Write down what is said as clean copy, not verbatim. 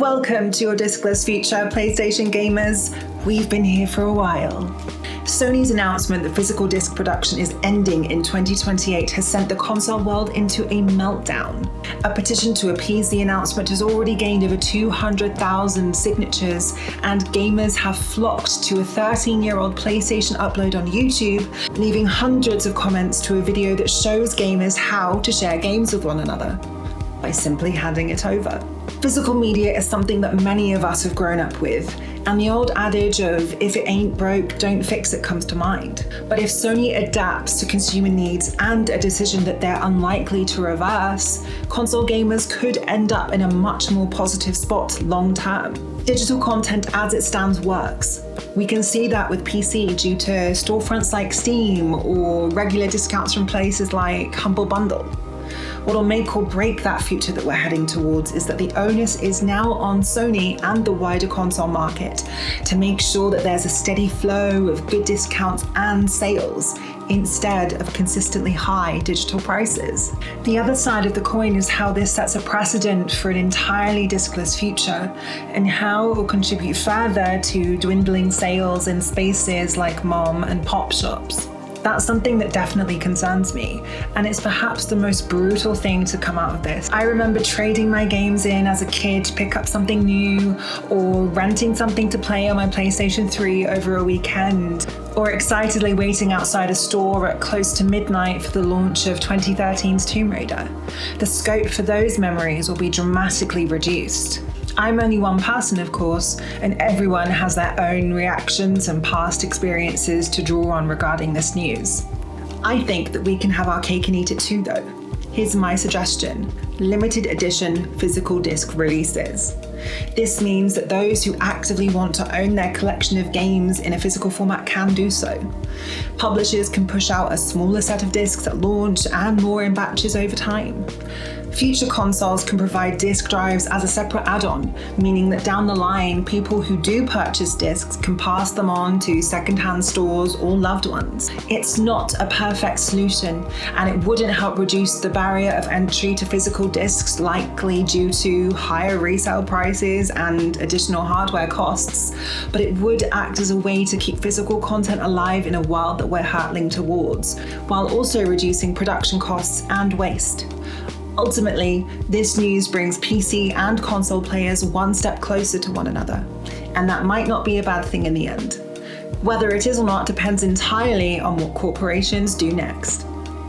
Welcome to your discless future, PlayStation gamers. We've been here for a while. Sony's announcement that physical disc production is ending in 2028 has sent the console world into a meltdown. A petition to appease the announcement has already gained over 200,000 signatures, and gamers have flocked to a 13-year-old PlayStation upload on YouTube, leaving hundreds of comments to a video that shows gamers how to share games with one another by simply handing it over. Physical media is something that many of us have grown up with, and the old adage of if it ain't broke, don't fix it comes to mind. But if Sony adapts to consumer needs and a decision that they're unlikely to reverse, console gamers could end up in a much more positive spot long term. Digital content as it stands works. We can see that with PC due to storefronts like Steam or regular discounts from places like Humble Bundle. What'll make or break that future that we're heading towards is that the onus is now on Sony and the wider console market to make sure that there's a steady flow of good discounts and sales instead of consistently high digital prices. The other side of the coin is how this sets a precedent for an entirely discless future and how it will contribute further to dwindling sales in spaces like mom and pop shops. That's something that definitely concerns me, and it's perhaps the most brutal thing to come out of this. I remember trading my games in as a kid to pick up something new, or renting something to play on my PlayStation 3 over a weekend, or excitedly waiting outside a store at close to midnight for the launch of 2013's Tomb Raider. The scope for those memories will be dramatically reduced. I'm only one person, of course, and everyone has their own reactions and past experiences to draw on regarding this news. I think that we can have our cake and eat it too, though. Here's my suggestion: limited edition physical disc releases. This means that those who actively want to own their collection of games in a physical format can do so. Publishers can push out a smaller set of discs at launch and more in batches over time. Future consoles can provide disc drives as a separate add-on, meaning that down the line, people who do purchase discs can pass them on to secondhand stores or loved ones. It's not a perfect solution, and it wouldn't help reduce the barrier of entry to physical discs, likely due to higher resale prices and additional hardware costs, but it would act as a way to keep physical content alive in a world that we're hurtling towards, while also reducing production costs and waste. Ultimately, this news brings PC and console players one step closer to one another, and that might not be a bad thing in the end. Whether it is or not depends entirely on what corporations do next.